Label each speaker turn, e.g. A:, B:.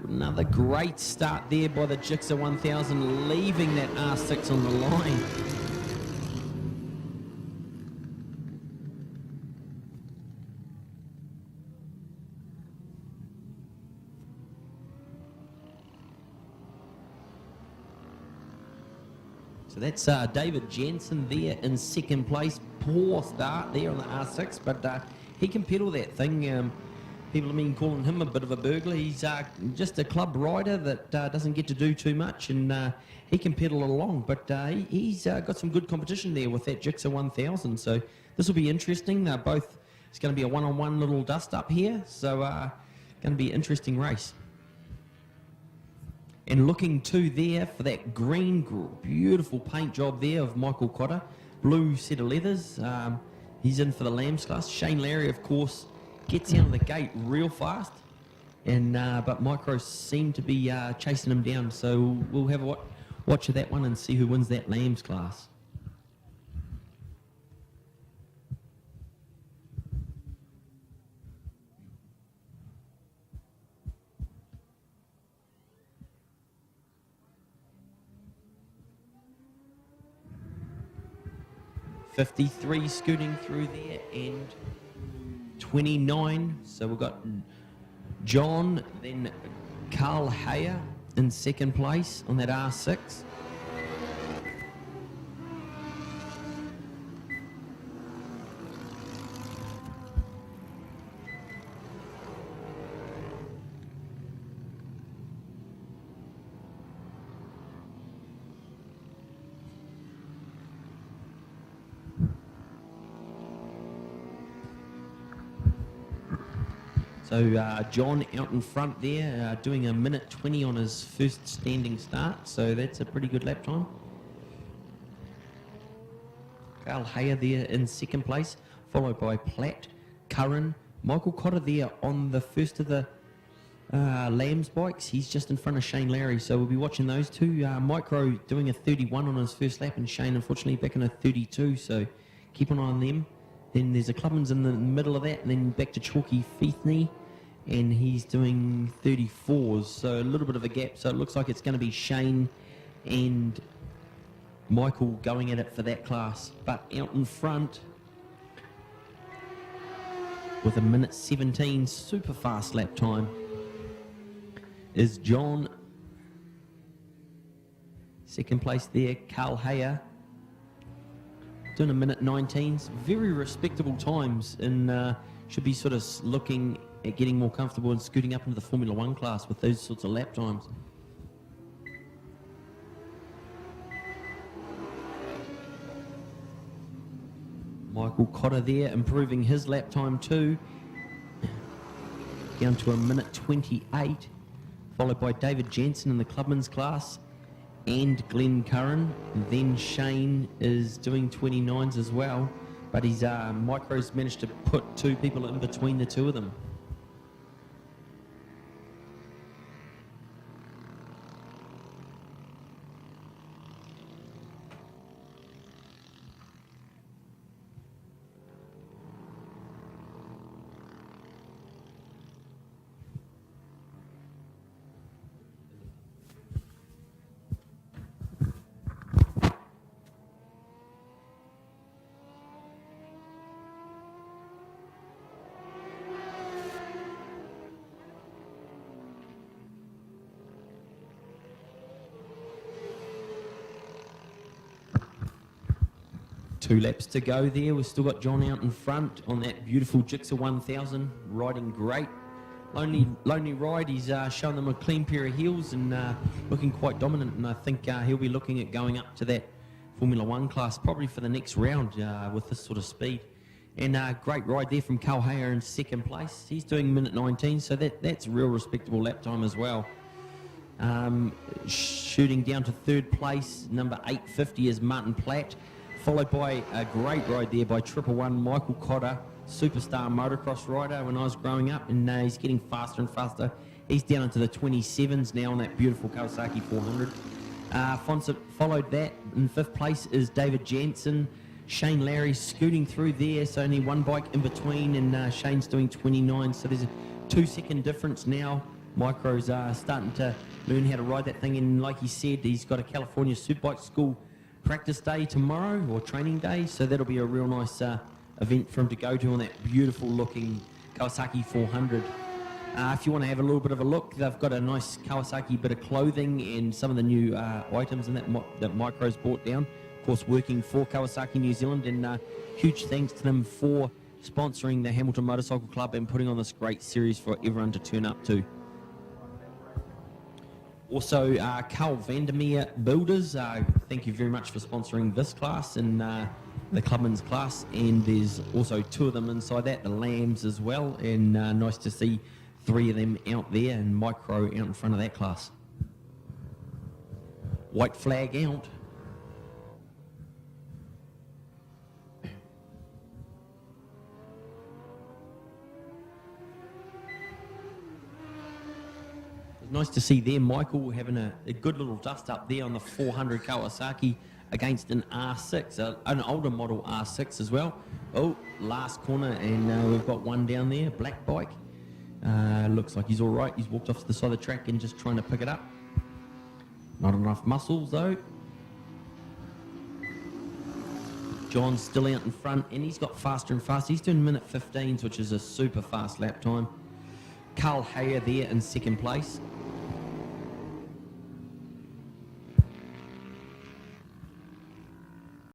A: Another great start there by the Ctas 1000, leaving that R6 on the line. So that's David Jensen there in second place. Poor start there on the R6, but he can pedal that thing. People have been calling him a bit of a burglar. He's just a club rider that doesn't get to do too much, and he can pedal along. But he's got some good competition there with that Ctas 1000. So this will be interesting. It's going to be a one-on-one little dust-up here. So going to be an interesting race. And looking to there for that green, beautiful paint job there of Michael Cotter. Blue set of leathers. He's in for the Lambs class. Shane Larry, of course, gets out of the gate real fast. And but Micros seem to be chasing him down. So we'll have a watch of that one and see who wins that Lambs class. .53 scooting through there and 29. So we've got John, then Carl Hayer in second place on that R6. So John out in front there, doing a minute 20 on his first standing start. So that's a pretty good lap time. Carl Hayer there in second place, followed by Platt, Curran, Michael Cotter there on the first of the Lambs bikes. He's just in front of Shane Larry, so we'll be watching those two. Micro doing a 31 on his first lap, and Shane unfortunately back in a 32, so keep an eye on them. Then there's a Clubman's in the middle of that, and then back to Chalky Feethney, and he's doing 34s, so a little bit of a gap. So it looks like it's going to be Shane and Michael going at it for that class. But out in front, with a minute 17 super fast lap time, is John. Second place there, Carl Hayer, doing a minute 19s. Very respectable times, and should be sort of looking at getting more comfortable and scooting up into the Formula 1 class with those sorts of lap times. Michael Cotter there improving his lap time too, down to a minute 28, followed by David Jensen in the Clubman's class and Glenn Curran. And then Shane is doing 29s as well, but his Micro's managed to put two people in between the two of them. Two laps to go there. We've still got John out in front on that beautiful Ctas 1000, riding great. Lonely ride. He's shown them a clean pair of heels and looking quite dominant, and I think he'll be looking at going up to that Formula 1 class probably for the next round with this sort of speed. And great ride there from Carl Hayer in second place. He's doing minute 19, so that's a real respectable lap time as well. Shooting down to third place, number 850 is Martin Platt, followed by a great ride there by 111 Michael Cotter, superstar motocross rider when I was growing up, and he's getting faster and faster. He's down into the 27s now on that beautiful Kawasaki 400. Followed that in fifth place is David Jensen. Shane Larry scooting through there, so only one bike in between, and Shane's doing 29, so there's a 2-second difference now Micro's starting to learn how to ride that thing, and like he said, he's got a California Superbike School practice day tomorrow, or training day, so that'll be a real nice event for him to go to on that beautiful looking Kawasaki 400. If you want to have a little bit of a look, they've got a nice Kawasaki bit of clothing and some of the new items in that Micro's brought down. Of course, working for Kawasaki New Zealand, and huge thanks to them for sponsoring the Hamilton Motorcycle Club and putting on this great series for everyone to turn up to. Also, Carl Vandermeer Builders, thank you very much for sponsoring this class and the Clubman's class, and there's also 2 of them inside that, the Lambs as well, and nice to see 3 of them out there, and Micro out in front of that class. White flag out. Nice to see there Michael having a good little dust up there on the 400 Kawasaki against an R6, an older model R6 as well. Oh, last corner, and we've got one down there, black bike. Looks like he's all right. He's walked off to the side of the track and just trying to pick it up. Not enough muscles though. John's still out in front, and he's got faster and faster. He's doing minute 15s, which is a super fast lap time. Carl Hayer there in second place.